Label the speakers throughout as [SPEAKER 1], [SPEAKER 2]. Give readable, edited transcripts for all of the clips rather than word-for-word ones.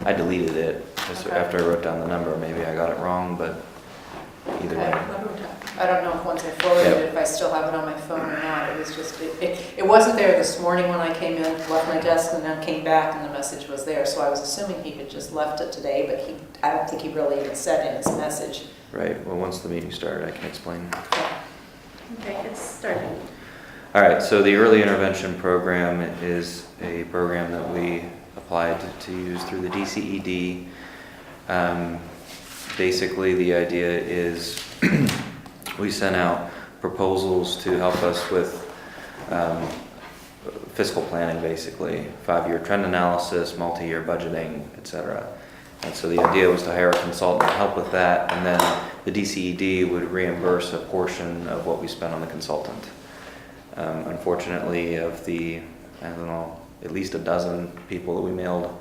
[SPEAKER 1] I deleted it just
[SPEAKER 2] Okay.
[SPEAKER 1] after I wrote down the number. Maybe I got it wrong, but either
[SPEAKER 2] Okay.
[SPEAKER 1] way.
[SPEAKER 2] I don't know if once I forwarded
[SPEAKER 1] Yep.
[SPEAKER 2] it, if I still have it on my phone or not. It was just, it wasn't there this morning when I came in, left my desk, and then came back, and the message was there. So I was assuming he had just left it today, but I don't think he really even said in his message.
[SPEAKER 1] Right, well, once the meeting started, I can explain.
[SPEAKER 3] Okay, it's starting.
[SPEAKER 1] All right, so the early intervention program is a program that we applied to use through the DCED. Basically, the idea is we sent out proposals to help us with fiscal planning, basically, 5-year trend analysis, multi-year budgeting, etc. And so the idea was to hire a consultant to help with that, and then the DCED would reimburse a portion of what we spent on the consultant. Unfortunately, of the, I don't know, at least a dozen people that we mailed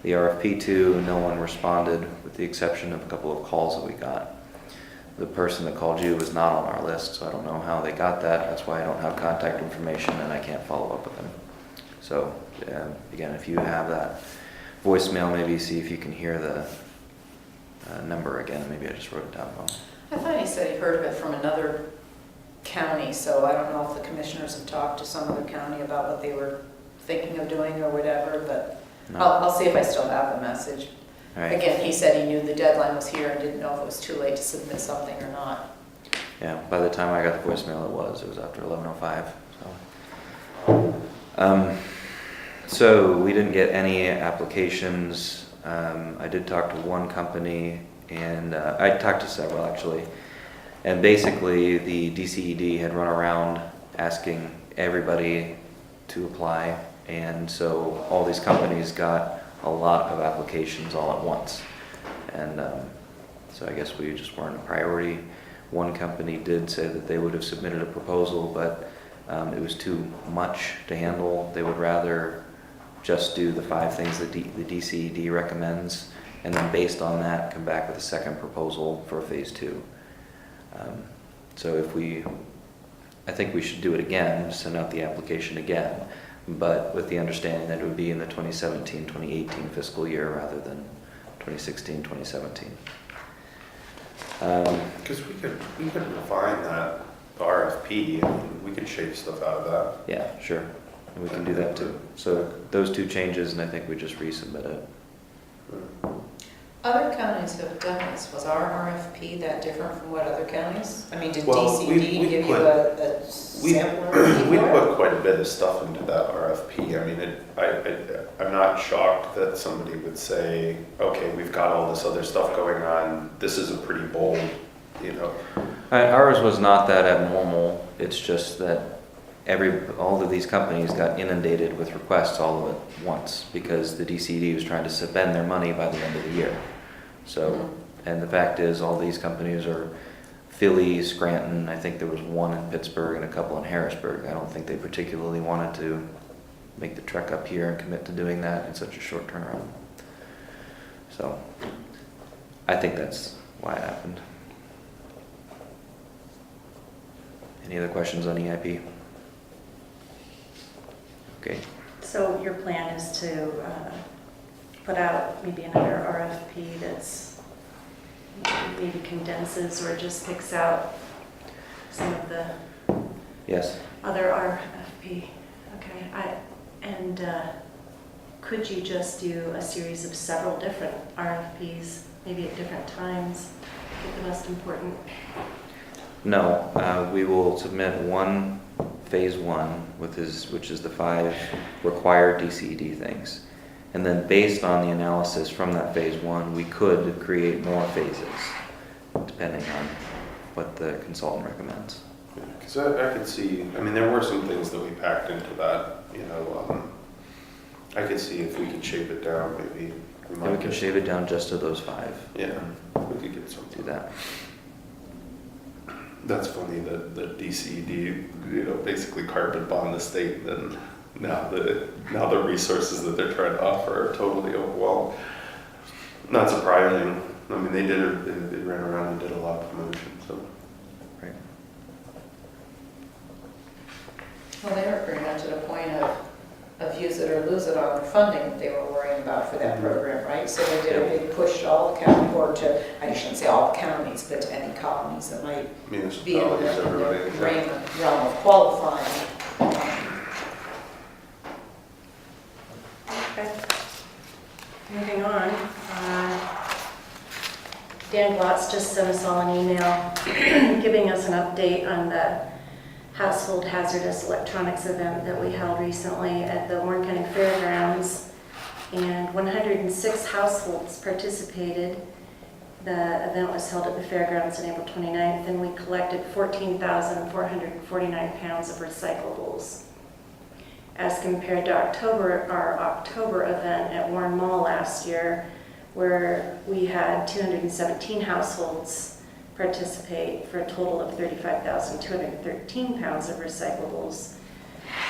[SPEAKER 1] the RFP to, no one responded, with the exception of a couple of calls that we got. The person that called you was not on our list, so I don't know how they got that. That's why I don't have contact information and I can't follow up with them. So again, if you have that voicemail, maybe see if you can hear the number again. Maybe I just wrote it down wrong.
[SPEAKER 2] I thought he said he heard of it from another county, so I don't know if the commissioners have talked to some other county about what they were thinking of doing or whatever, but
[SPEAKER 1] No.
[SPEAKER 2] I'll see if I still have the message.
[SPEAKER 1] All right.
[SPEAKER 2] Again, he said he knew the deadline was here and didn't know if it was too late to submit something or not.
[SPEAKER 1] Yeah, by the time I got the voicemail, it was after 11:05. So we didn't get any applications. I did talk to one company, and I talked to several actually. And basically, the DCED had run around asking everybody to apply, and so all these companies got a lot of applications all at once. And so I guess we just weren't a priority. One company did say that they would have submitted a proposal, but it was too much to handle. They would rather just do the 5 things that the DCED recommends, and then based on that, come back with a second proposal for phase 2. So I think we should do it again, send out the application again, but with the understanding that it would be in the 2017-2018 fiscal year rather than 2016-2017.
[SPEAKER 4] Because we could refine that RFP, and we could shape stuff out of that.
[SPEAKER 1] Yeah, sure, and we can do that too. So those 2 changes, and I think we just resubmit it.
[SPEAKER 2] Other counties have done this. Was our RFP that different from what other counties? I mean, did
[SPEAKER 4] Well,
[SPEAKER 2] DCD
[SPEAKER 4] we
[SPEAKER 2] give you
[SPEAKER 4] put-
[SPEAKER 2] a sample RFP
[SPEAKER 4] We
[SPEAKER 2] for it?
[SPEAKER 4] put quite a bit of stuff into that RFP. I mean, I'm not shocked that somebody would say, okay, we've got all this other stuff going on. This is a pretty bold, you know.
[SPEAKER 1] Ours was not that abnormal. It's just that all of these companies got inundated with requests all at once because the DCD was trying to spend their money by the end of the year. So, and the fact is, all these companies are Philly, Scranton. I think there was one in Pittsburgh and a couple in Harrisburg. I don't think they particularly wanted to make the trek up here and commit to doing that in such a short turnaround. So, I think that's why it happened. Any other questions on EIP? Okay.
[SPEAKER 3] So your plan is to put out maybe another RFP that's maybe condenses or just picks out some of the
[SPEAKER 1] Yes.
[SPEAKER 3] other RFP. Okay. Could you just do a series of several different RFPs, maybe at different times, get the most important?
[SPEAKER 1] No, we will submit one phase 1 which is the 5 required DCED things. And then based on the analysis from that phase 1, we could create more phases depending on what the consultant recommends.
[SPEAKER 4] Because I could see, I mean, there were some things that we packed into that, you know. I could see if we could shape it down, maybe.
[SPEAKER 1] Yeah, we can shave it down just to those 5.
[SPEAKER 4] Yeah, we could get something.
[SPEAKER 1] Do that.
[SPEAKER 4] That's funny that the DCED, you know, basically carbon bond the state, and now the resources that they're trying to offer are totally overwhelmed. Not surprising. I mean, they ran around and did a lot of promotion, so.
[SPEAKER 1] Right.
[SPEAKER 2] Well, they were pretty much at a point of of use it or lose it on their funding that they were worrying about for that program, right? So they did a big push to all the counties, or to, I shouldn't say all the counties, but to any colonies that might be in
[SPEAKER 4] Municipalities,
[SPEAKER 2] the
[SPEAKER 4] everybody.
[SPEAKER 2] realm of qualifying.
[SPEAKER 3] Okay. Moving on, Dan Glotz just sent us all an email giving us an update on the Household Hazardous Electronics event that we held recently at the Warren County Fairgrounds. And 106 households participated. The event was held at the fairgrounds on April 29th, and we collected 14,449 pounds of recyclables. As compared to our October event at Warren Mall last year, where we had 217 households participate for a total of 35,213 pounds of recyclables.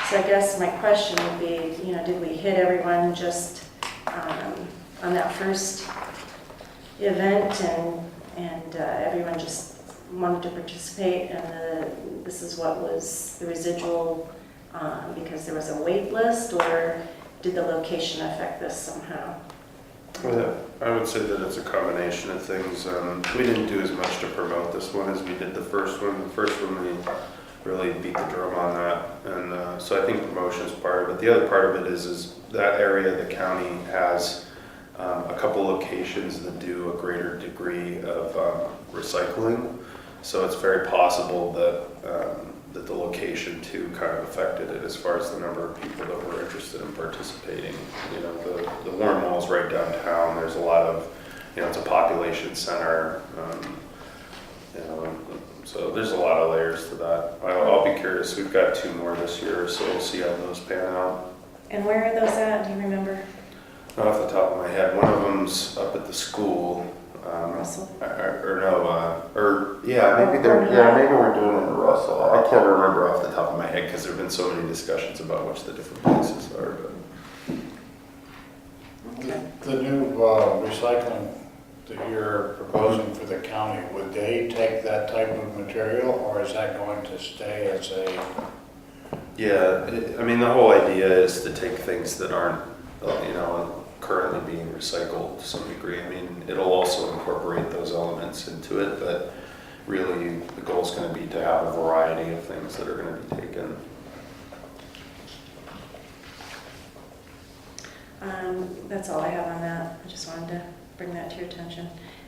[SPEAKER 3] So I guess my question would be, did we hit everyone just on that first event, and everyone just wanted to participate, and this is what was the residual because there was a wait list, or did the location affect this somehow?
[SPEAKER 4] Well, I would say that it's a combination of things. We didn't do as much to promote this one as we did the first one. The first one, we really beat the drum on that, and so I think promotion is part of it. The other part of it is that area the county has a couple locations that do a greater degree of recycling, so it's very possible that that the location too kind of affected it as far as the number of people that were interested in participating. The Warren Mall is right downtown. There's a lot of, it's a population center. So there's a lot of layers to that. I'll be curious. We've got 2 more this year, so we'll see how those pan out.
[SPEAKER 3] And where are those at? Do you remember?
[SPEAKER 4] Not off the top of my head. One of them's up at the school.
[SPEAKER 3] Russell?
[SPEAKER 4] Maybe we're doing it in Russell. I can't remember off the top of my head because there have been so many discussions about which the different places are. But.
[SPEAKER 5] The new recycling that you're proposing for the county, would they take that type of material, or is that going to stay as a?
[SPEAKER 4] Yeah, the whole idea is to take things that aren't, currently being recycled to some degree. It'll also incorporate those elements into it, but really the goal is going to be to have a variety of things that are going to be taken.
[SPEAKER 3] That's all I have on that. I just wanted to bring that to your attention.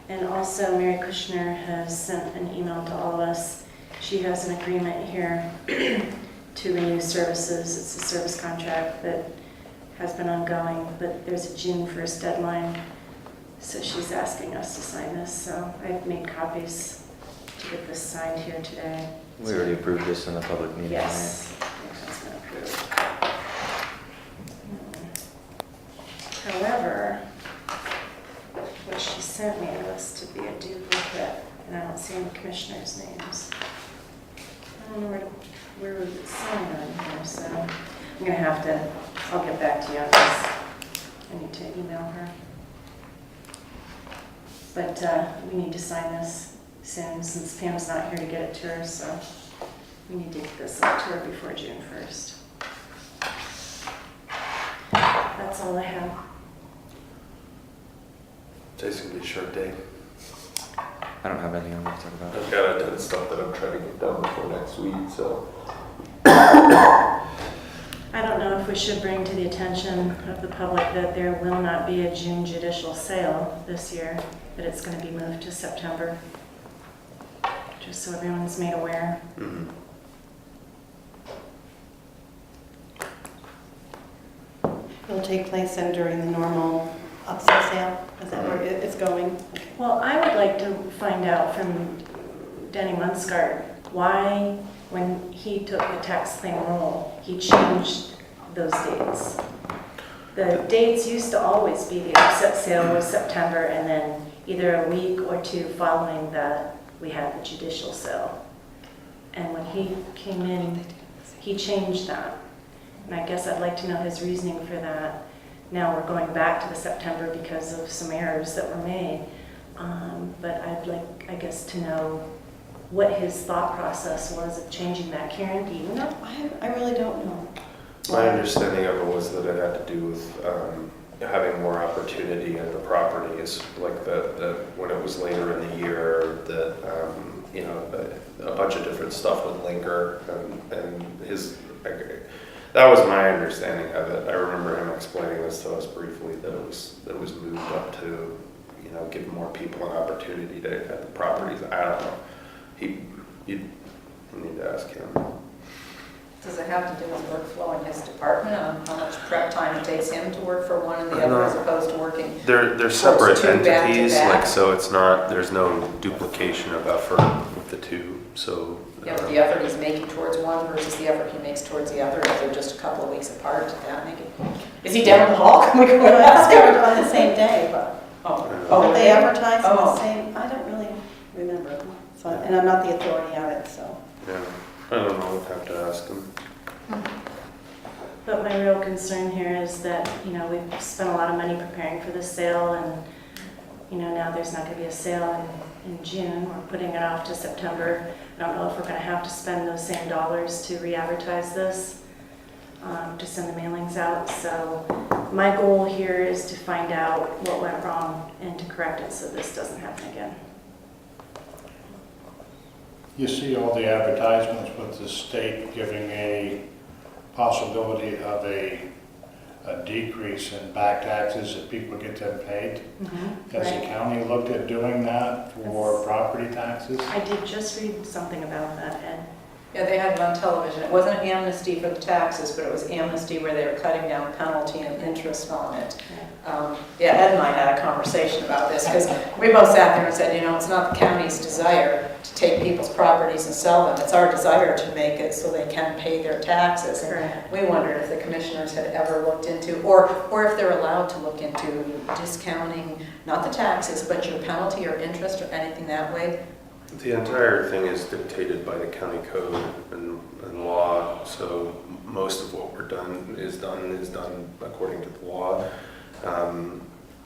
[SPEAKER 3] And also, Mary Kushner has sent an email to all of us. She has an agreement here to renew services. It's a service contract that has been ongoing, but there's a June 1st deadline. So she's asking us to sign this. So I've made copies to get this signed here today.
[SPEAKER 1] We already approved this in the public meeting.
[SPEAKER 3] Yes. That's been approved. However, what she sent me was to be a duplicate, and I don't see any commissioners' names. I don't know where was it signed on here, so I'm gonna have to, I'll get back to you on this. I need to email her. But we need to sign this soon, since Pam's not here to get it to her, so we need to get this up to her before June 1st. That's all I have.
[SPEAKER 4] Today's going to be a short day.
[SPEAKER 1] I don't have anything I want to talk about.
[SPEAKER 4] I've got a ton of stuff that I'm trying to get done before next week, so.
[SPEAKER 3] I don't know if we should bring to the attention of the public that there will not be a June judicial sale this year, that it's going to be moved to September, just so everyone's made aware.
[SPEAKER 4] Mm-hmm.
[SPEAKER 6] It'll take place then during the normal upset sale? Is that where it's going?
[SPEAKER 3] Well, I would like to find out from Denny Munskart why, when he took the tax claim roll, he changed those dates. The dates used to always be the upset sale was September, and then either a week or 2 following that, we had the judicial sale. And when he came in, he changed that. And I guess I'd like to know his reasoning for that. Now we're going back to the September because of some errors that were made. But I'd like, I guess, to know what his thought process was of changing that. Karen, do you know?
[SPEAKER 6] I really don't know.
[SPEAKER 4] My understanding of it was that it had to do with having more opportunity in the properties, like that when it was later in the year, that you know, a bunch of different stuff would linger, and that was my understanding of it. I remember him explaining this to us briefly, that it was moved up to, you know, give more people an opportunity to at the properties. I don't know. You need to ask him.
[SPEAKER 2] Does it have to do with workflow in his department, on how much prep time it takes him to work for one and the other as opposed to working?
[SPEAKER 4] They're separate
[SPEAKER 2] two back to
[SPEAKER 4] entities,
[SPEAKER 2] back?
[SPEAKER 4] like, so it's not, there's no duplication of effort with the two, so.
[SPEAKER 2] Yeah, but the effort he's making towards one versus the effort he makes towards the other, if they're just a couple of weeks apart, did that make it? Is he down the hall? Can we go and
[SPEAKER 6] Well,
[SPEAKER 2] ask
[SPEAKER 6] they were
[SPEAKER 2] him?
[SPEAKER 6] on the same day, but
[SPEAKER 2] Oh,
[SPEAKER 6] they advertised on the
[SPEAKER 2] Oh.
[SPEAKER 6] same, I don't really remember. So, and I'm not the authority of it, so.
[SPEAKER 4] Yeah, I don't know, we'll have to ask him.
[SPEAKER 3] But my real concern here is that, you know, we've spent a lot of money preparing for this sale, and, you know, now there's not going to be a sale in June. We're putting it off to September. I don't know if we're going to have to spend those same dollars to re-advertise this, to send the mailings out. So my goal here is to find out what went wrong and to correct it so this doesn't happen again.
[SPEAKER 5] You see all the advertisements with the state giving a possibility of a decrease in back taxes if people get them paid. Has the
[SPEAKER 3] Right.
[SPEAKER 5] county looked at doing that for property taxes?
[SPEAKER 3] I did just read something about that, Ed.
[SPEAKER 2] Yeah, they had it on television. It wasn't amnesty for the taxes, but it was amnesty where they were cutting down penalty and interest on it. Yeah, Ed and I had a conversation about this because we both sat there and said, you know, it's not the county's desire to take people's properties and sell them. It's our desire to make it so they can pay their taxes. And
[SPEAKER 3] Correct.
[SPEAKER 2] we wondered if the commissioners had ever looked into, or if they're allowed to look into discounting, not the taxes, but your penalty or interest or anything that way.
[SPEAKER 4] The entire thing is dictated by the county code and law, so most of what we're done is done according to the law.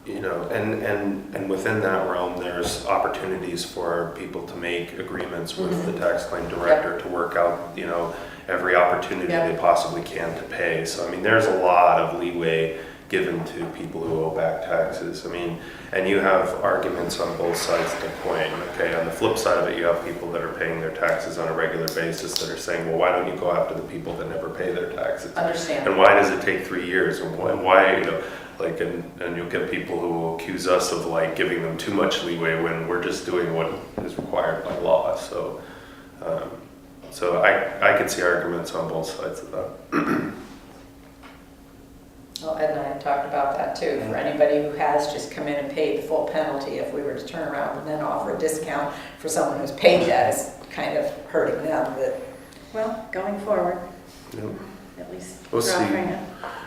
[SPEAKER 4] You know, and within that realm, there's opportunities for people to make agreements with the tax claim director to work out, you know, every opportunity
[SPEAKER 2] Yeah.
[SPEAKER 4] they possibly can to pay. So, I mean, there's a lot of leeway given to people who owe back taxes. I mean, and you have arguments on both sides of the coin, okay? On the flip side of it, you have people that are paying their taxes on a regular basis that are saying, well, why don't you go after the people that never pay their taxes?
[SPEAKER 2] Understand.
[SPEAKER 4] And why does it take 3 years? And why, you know, like, and you'll get people who will accuse us of like giving them too much leeway when we're just doing what is required by law. So, so I could see arguments on both sides of that.
[SPEAKER 2] Well, Ed and I have talked about that too. For anybody who has just come in and paid the full penalty, if we were to turn around and then offer a discount for someone who's paid that, it's kind of hurting them. But
[SPEAKER 3] Well, going forward,
[SPEAKER 4] Yep.
[SPEAKER 3] at least
[SPEAKER 4] We'll
[SPEAKER 3] we're
[SPEAKER 4] see.
[SPEAKER 3] offering it.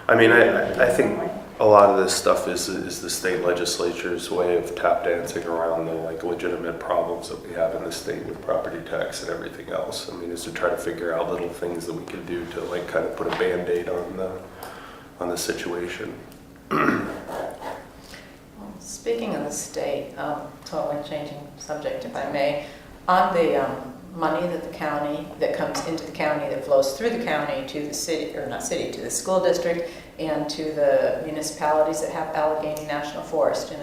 [SPEAKER 4] I mean, I think
[SPEAKER 3] Some way.
[SPEAKER 4] a lot of this stuff is the state legislature's way of tap dancing around the like legitimate problems that we have in the state with property tax and everything else. I mean, is to try to figure out little things that we can do to like kind of put a Band-Aid on the situation.
[SPEAKER 2] well, speaking of the state, totally changing subject if I may, on the money that the county, that comes into the county, that flows through the county to the city, or not city, to the school district and to the municipalities that have Allegheny National Forest. In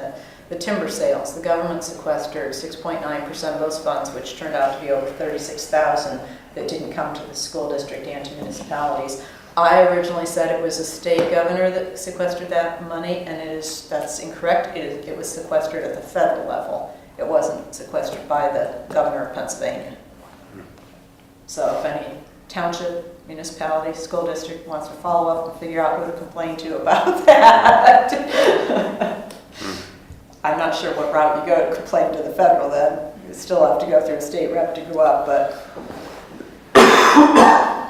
[SPEAKER 2] the timber sales, the government sequestered 6.9% of those funds, which turned out to be over $36,000 that didn't come to the school district and to municipalities. I originally said it was a state governor that sequestered that money, and that's incorrect. It was sequestered at the federal level. It wasn't sequestered by the governor of Pennsylvania. So if any township, municipality, school district wants to follow up and figure out who to complain to about that. I'm not sure what route you go to complain to the federal then. You still have to go through a state rep to go up, but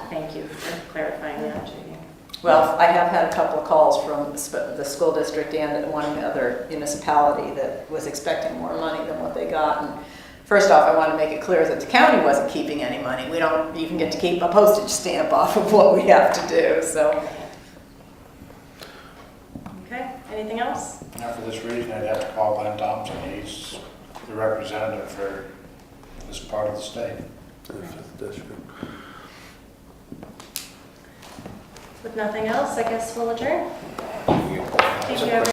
[SPEAKER 3] Thank you for clarifying that, Judy.
[SPEAKER 2] well, I have had a couple of calls from the school district and one other municipality that was expecting more money than what they got. And first off, I want to make it clear that the county wasn't keeping any money. We don't even get to keep a postage stamp off of what we have to do, so.
[SPEAKER 3] Okay, anything else?
[SPEAKER 5] Now, for this reason, I'd have to call Glenn Thompson. He's the representative for this part of the state.
[SPEAKER 4] The 5th district.
[SPEAKER 3] With nothing else, I guess we'll adjourn.
[SPEAKER 5] You-
[SPEAKER 3] Thank you, everyone.